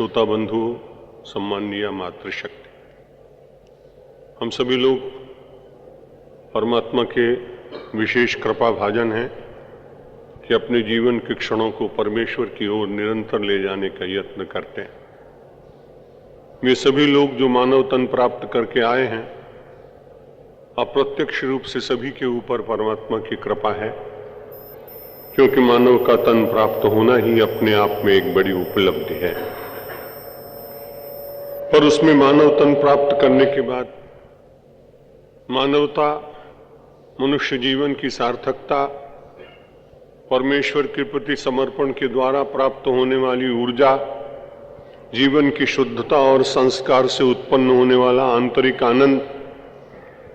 श्रोता बंधुओं, सम्माननीय मातृशक्ति, हम सभी लोग परमात्मा के विशेष कृपा भाजन हैं कि अपने जीवन के क्षणों को परमेश्वर की ओर निरंतर ले जाने का यत्न करते हैं। वे सभी लोग जो मानव तन प्राप्त करके आए हैं, अप्रत्यक्ष रूप से सभी के ऊपर परमात्मा की कृपा है, क्योंकि मानव का तन प्राप्त होना ही अपने आप में एक बड़ी उपलब्धि है। पर उसमें मानव तन प्राप्त करने के बाद मानवता, मनुष्य जीवन की सार्थकता, परमेश्वर के प्रति समर्पण के द्वारा प्राप्त होने वाली ऊर्जा, जीवन की शुद्धता और संस्कार से उत्पन्न होने वाला आंतरिक आनंद,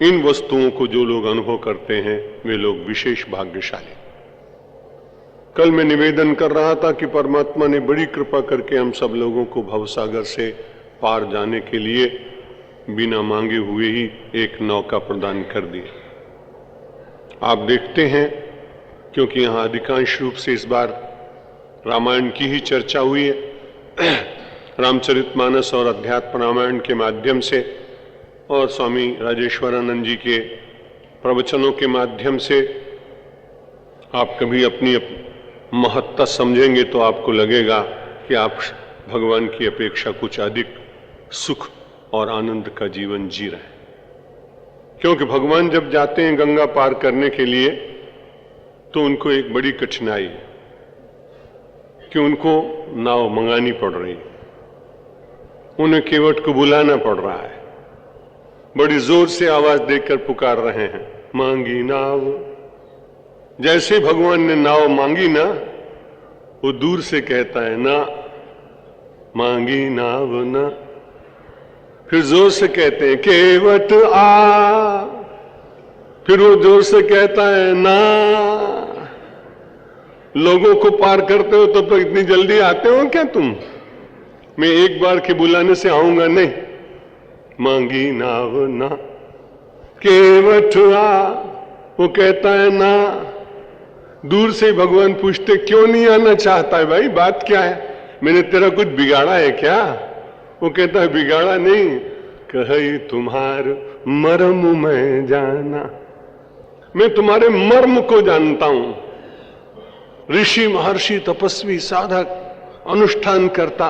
इन वस्तुओं को जो लोग अनुभव करते हैं वे लोग विशेष भाग्यशाली। कल मैं निवेदन कर रहा था कि परमात्मा ने बड़ी कृपा करके हम सब लोगों को भवसागर से पार जाने के लिए बिना मांगे हुए ही एक नौका प्रदान कर दी। आप देखते हैं, क्योंकि यहाँ अधिकांश रूप से इस बार रामायण की ही चर्चा हुई है, रामचरितमानस और अध्यात्म रामायण के माध्यम से और स्वामी राजेश्वरानंद जी के प्रवचनों के माध्यम से आप कभी अपनी महत्ता समझेंगे तो आपको लगेगा कि आप भगवान की अपेक्षा कुछ अधिक सुख और आनंद का जीवन जी रहे हैं। क्योंकि भगवान जब जाते हैं गंगा पार करने के लिए तो उनको एक बड़ी कठिनाई है कि उनको नाव मंगानी पड़ रही है, उन्हें केवट को बुलाना पड़ रहा है, बड़ी जोर से आवाज देकर पुकार रहे हैं, मांगी नाव। जैसे भगवान ने नाव मांगी ना, वो दूर से कहता है ना, मांगी नाव ना। फिर जोर से कहते हैं केवट आ, फिर वो जोर से कहता है ना। लोगों को पार करते हो तो इतनी जल्दी आते हो क्या तुम? मैं एक बार के बुलाने से आऊंगा नहीं। मांगी नाव ना, केवट आ, वो कहता है ना। दूर से भगवान पूछते क्यों नहीं आना चाहता है भाई, बात क्या है? मैंने तेरा कुछ बिगाड़ा है क्या? वो कहता है बिगाड़ा नहीं, कही तुम्हार मर्म मैं जाना, मैं तुम्हारे मर्म को जानता हूं। ऋषि, महर्षि, तपस्वी, साधक, अनुष्ठान करता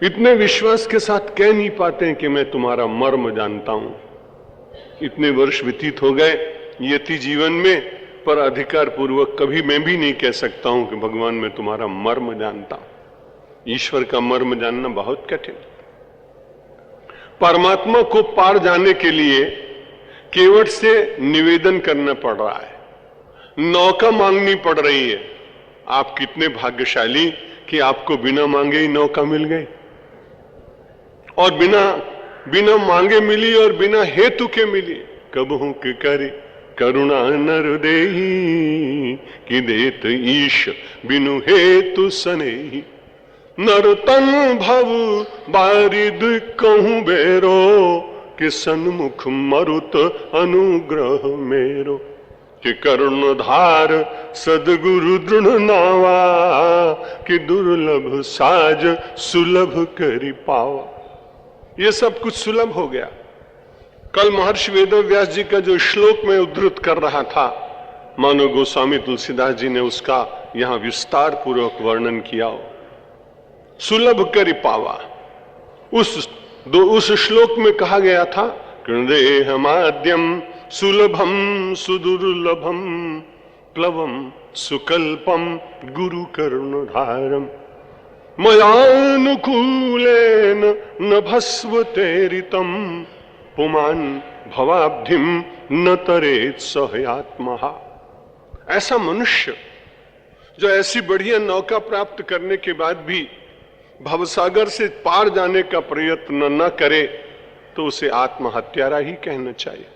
इतने विश्वास के साथ कह नहीं पाते हैं कि मैं तुम्हारा मर्म जानता हूं। इतने वर्ष व्यतीत हो गए यति जीवन में, पर अधिकार पूर्वक कभी मैं भी नहीं कह सकता हूं कि भगवान मैं तुम्हारा मर्म जानता हूं। ईश्वर का मर्म जानना बहुत कठिन। परमात्मा को पार जाने के लिए केवट से निवेदन करना पड़ रहा है, नौका मांगनी पड़ रही है। आप कितने भाग्यशाली कि आपको बिना मांगे ही नौका मिल गई, और बिना मांगे मिली और बिना हेतु के मिली। कबहू के करे करुणा नर देही, कि देत ईश बिनु हेतु सनेही। नर तन भव बारिद कहूं बेरो, कि सन्मुख मरुत अनुग्रह मेरो। कि करुणधार सदगुरु दृढ़ नावा, कि दुर्लभ साज सुलभ करि पावा। ये सब कुछ सुलभ हो गया। कल महर्षि वेदव्यास जी का जो श्लोक में उद्धृत कर रहा था, मानो गोस्वामी तुलसीदास जी ने उसका यहां विस्तार पूर्वक वर्णन किया हो। सुलभ करि पावा, उस श्लोक में कहा गया था, कृदेह माद्यम सुलभम सुदुर्लभम प्लवम सुकल्पम गुरु करुणधारम। मयानुकूलेन नभस्वतेरितम, पुमान भवाब्धिम न तरेत सहयात्महा। ऐसा मनुष्य जो ऐसी बढ़िया नौका प्राप्त करने के बाद भी भवसागर से पार जाने का प्रयत्न न करे, तो उसे आत्महत्यारा ही कहना चाहिए।